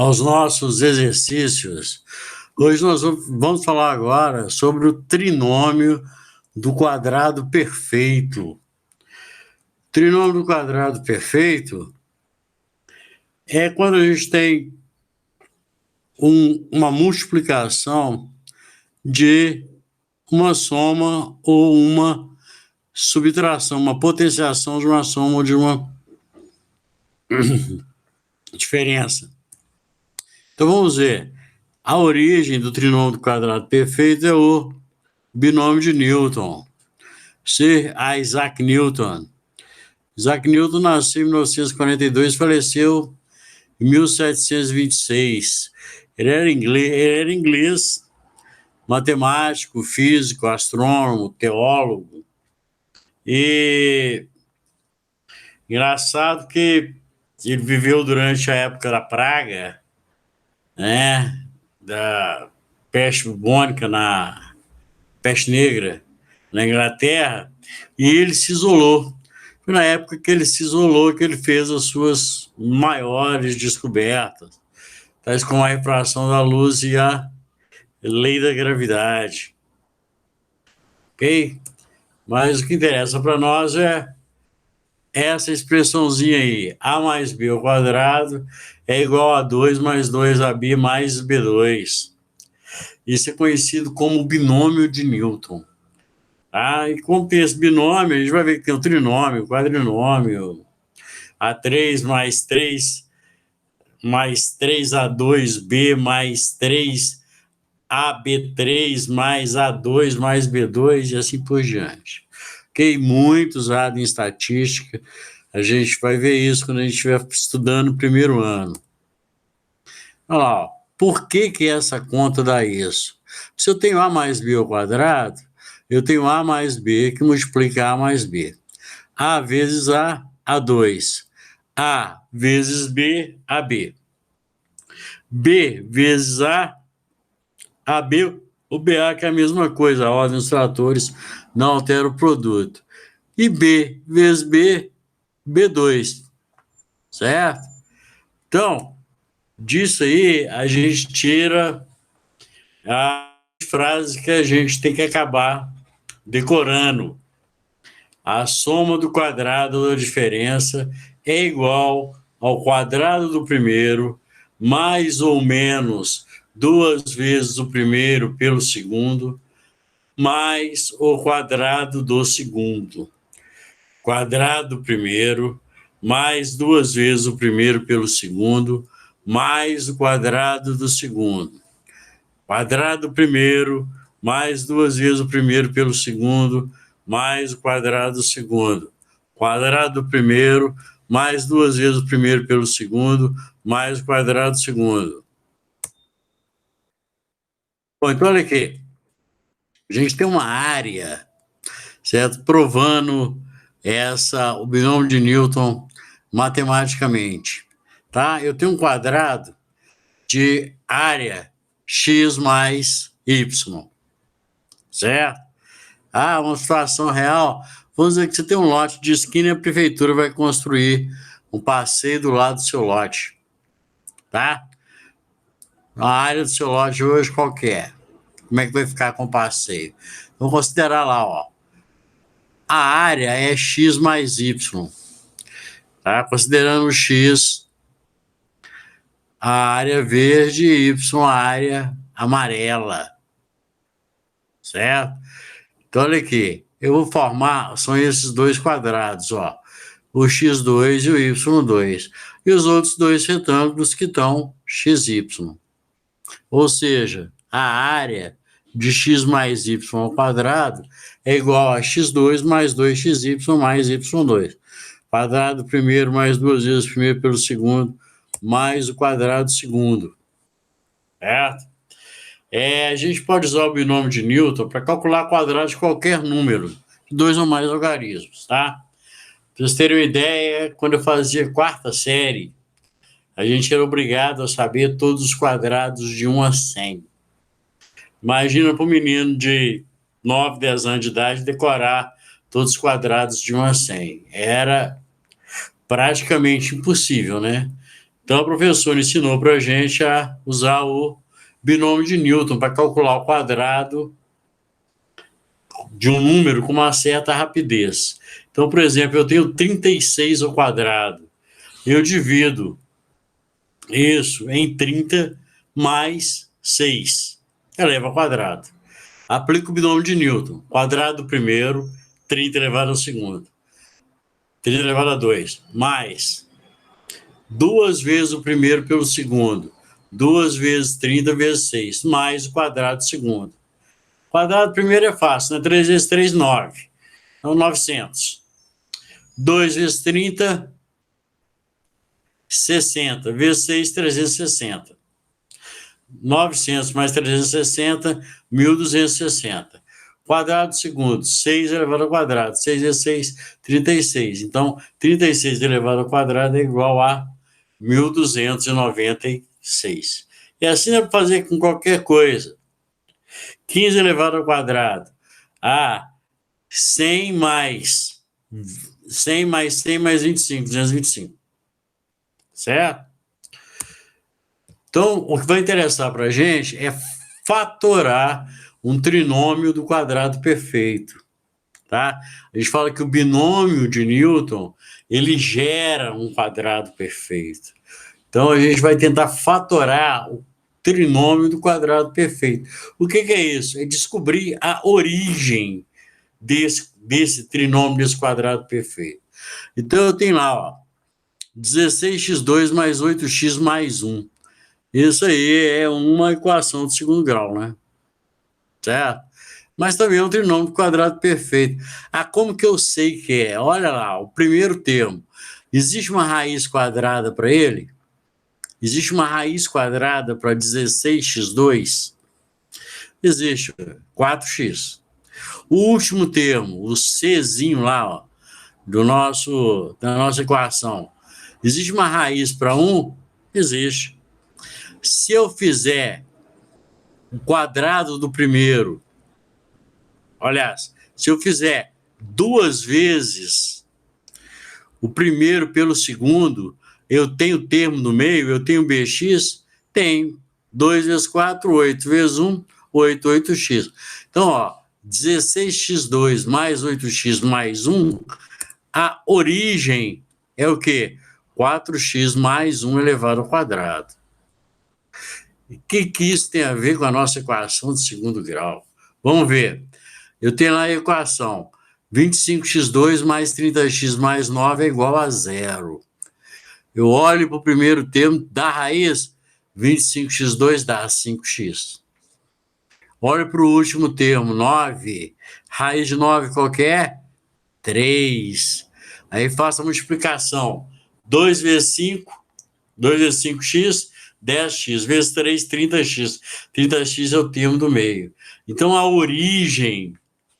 aos nossos exercícios. Hoje nós vamos falar agora sobre o trinômio do quadrado perfeito. O trinômio do quadrado perfeito é quando a gente tem uma multiplicação de uma soma ou uma subtração, uma potenciação de uma soma ou de uma diferença. Então vamos ver. A origem do trinômio do quadrado perfeito é o binômio de Newton. Sir Isaac Newton. Isaac Newton nasceu em 1942 e faleceu em 1726. Ele era inglês, matemático, físico, astrônomo, teólogo. E engraçado que ele viveu durante a época da praga, né, da peste bubônica, na peste negra na Inglaterra, e ele se isolou. Foi na época que ele se isolou que ele fez as suas maiores descobertas, tais como a refração da luz e a lei da gravidade. Ok? Mas o que interessa para nós é essa expressãozinha aí, a mais b ao quadrado é igual a 2 mais 2ab mais b2. Isso é conhecido como binômio de Newton. E como tem esse binômio, a gente vai ver que tem o trinômio, o quadrinômio, A3 mais 3 mais 3A2B mais 3AB3 mais A2 mais B2 e assim por diante. Ok? Muito usado em estatística. A gente vai ver isso quando a gente estiver estudando o primeiro ano. Olha lá, ó. Por que essa conta dá isso? Se eu tenho A mais B ao quadrado, eu tenho A mais B que multiplica A mais B. A vezes A, A2. A vezes B, AB. B vezes A, AB, o BA, que é a mesma coisa, a ordem dos tratores não altera o produto. E B vezes B, B2. Certo? Então, disso aí, a gente tira a frase que a gente tem que acabar decorando. A soma do quadrado da diferença é igual ao quadrado do primeiro, mais ou menos 2 vezes o primeiro pelo segundo, mais o quadrado do segundo. Quadrado do primeiro, mais 2 vezes o primeiro pelo segundo, mais o quadrado do segundo. Quadrado do primeiro, mais 2 vezes o primeiro pelo segundo, mais o quadrado do segundo. Quadrado do primeiro, mais 2 vezes o primeiro pelo segundo, mais o quadrado do segundo. Bom, então olha aqui. A gente tem uma área, certo? Provando o binômio de Newton matematicamente. Tá? Eu tenho um quadrado de área x mais y. Certo? Uma situação real. Vamos dizer que você tem um lote de esquina e a prefeitura vai construir um passeio do lado do seu lote. Tá? A área do seu lote hoje qual que é? Como é que vai ficar com o passeio? Vamos considerar lá, ó. A área é x mais y. Tá? Considerando o x, a área verde e y, a área amarela. Certo? Então, olha aqui. Eu vou formar, são esses dois quadrados, ó. O x2 e o y2. E os outros dois retângulos que estão xy. Ou seja, a área de x mais y ao quadrado é igual a x2 mais 2xy mais y2. Quadrado primeiro mais 2 vezes o primeiro pelo segundo, mais o quadrado do segundo. Certo? A gente pode usar o binômio de Newton para calcular quadrado de qualquer número, de 2 ou mais logaritmos, tá? Para vocês terem uma ideia, quando eu fazia quarta série, a gente era obrigado a saber todos os quadrados de 1 a 100. Imagina para um menino de 9, 10 anos de idade decorar todos os quadrados de 1 a 100. Era praticamente impossível, né? Então, a professora ensinou para a gente a usar o binômio de Newton para calcular o quadrado de um número com uma certa rapidez. Então, por exemplo, eu tenho 36 ao quadrado. Eu divido isso em 30 mais 6, eleva ao quadrado. Aplico o binômio de Newton. Quadrado do primeiro, 30 elevado ao segundo. 30 elevado a 2, mais 2 vezes o primeiro pelo segundo. 2 vezes 30 vezes 6, mais o quadrado do segundo. O quadrado do primeiro é fácil, né? 3 vezes 3, 9. Então, 900. 2 vezes 30, 60. Vezes 6, 360. 900 mais 360, 1260. Quadrado segundo, 6 elevado ao quadrado. 6 vezes 6, 36. Então, 36 elevado ao quadrado é igual a 1296. E assim dá para fazer com qualquer coisa. 15 elevado ao quadrado. 100 mais 100 mais 100 mais 25, 225. Certo? Então, o que vai interessar para a gente é fatorar um trinômio do quadrado perfeito, tá? A gente fala que o binômio de Newton, ele gera um quadrado perfeito. Então, a gente vai tentar fatorar o trinômio do quadrado perfeito. O que é isso? É descobrir a origem desse trinômio, desse quadrado perfeito. Então, eu tenho lá, ó, 16x2 mais 8x mais 1. Isso aí é uma equação de segundo grau, né? Certo? Mas também é um trinômio quadrado perfeito. Como que eu sei que é? Olha lá, o primeiro termo. Existe uma raiz quadrada para ele? Existe uma raiz quadrada para 16x2? Existe, 4x. O último termo, o Czinho lá, ó, da nossa equação. Existe uma raiz para 1? Existe. Se eu fizer o quadrado do primeiro, aliás, se eu fizer 2 vezes o primeiro pelo segundo, eu tenho termo no meio, eu tenho bx? Tenho. 2 vezes 4, 8 vezes 1, 8, 8x. Então, ó, 16x2 mais 8x mais 1, a origem é o quê? 4x mais 1 elevado ao quadrado. O que isso tem a ver com a nossa equação de segundo grau? Vamos ver. Eu tenho lá a equação 25x2 mais 30x mais 9 é igual a 0. Eu olho para o primeiro termo da raiz, 25x2 dá 5x. Olho para o último termo, 9. Raiz de 9 qual que é? 3. Aí faço a multiplicação. 2 vezes 5, 2 vezes 5x, 10x, vezes 3, 30x. 30x é o termo do meio. Então, a origem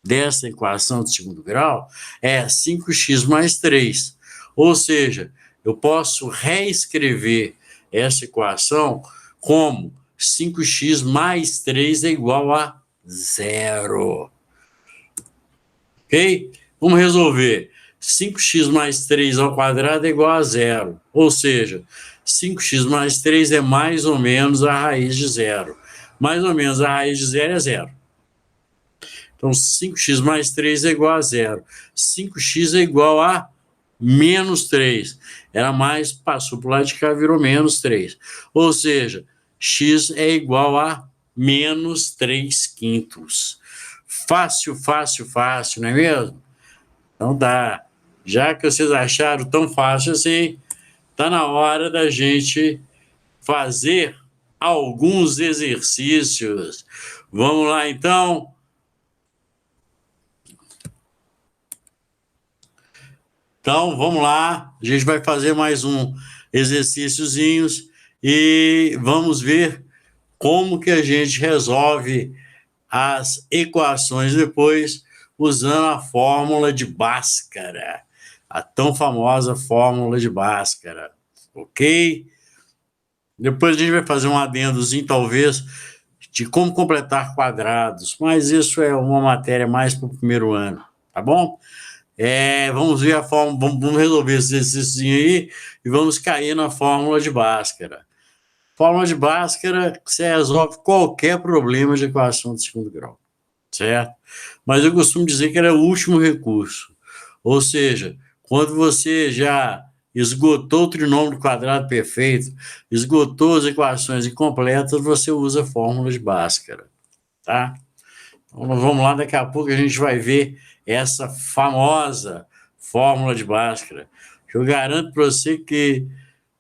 dessa equação de segundo grau é 5x mais 3. Ou seja, eu posso reescrever essa equação como 5x mais 3 é igual a 0. Ok? Vamos resolver. 5x mais 3 ao quadrado é igual a 0. Ou seja, 5x mais 3 é mais ou menos a raiz de 0. Mais ou menos a raiz de 0 é 0. Então, 5x mais 3 é igual a 0. 5x é igual a menos 3. Era mais, passou para o lado de cá, virou menos 3. Ou seja, x é igual a menos 3 quintos. Fácil, fácil, fácil, não é mesmo? Então dá. Já que vocês acharam tão fácil assim, está na hora da gente fazer alguns exercícios. Vamos lá, então? Então, vamos lá. A gente vai fazer mais um exercíciozinhos e vamos ver como que a gente resolve as equações depois usando a fórmula de Bhaskara, a tão famosa fórmula de Bhaskara, ok? Depois a gente vai fazer um adendozinho, talvez, de como completar quadrados, mas isso é uma matéria mais para o primeiro ano, tá bom? Vamos ver a fórmula, vamos resolver esse exercício aí e vamos cair na fórmula de Bhaskara. Fórmula de Bhaskara, você resolve qualquer problema de equação de segundo grau, certo? Mas eu costumo dizer que ela é o último recurso. Ou seja, quando você já esgotou o trinômio quadrado perfeito, esgotou as equações incompletas, você usa a fórmula de Bhaskara, tá? Então, nós vamos lá, daqui a pouco a gente vai ver essa famosa fórmula de Bhaskara, que eu garanto para você que,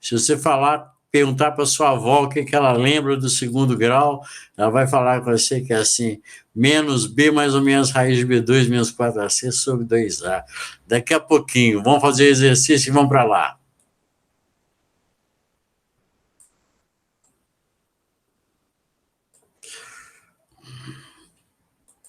se você perguntar para sua avó o que ela lembra do segundo grau, ela vai falar com você que é assim, menos B mais ou menos raiz de B2 menos 4AC sobre 2A. Daqui a pouquinho, vamos fazer exercício e vamos para lá.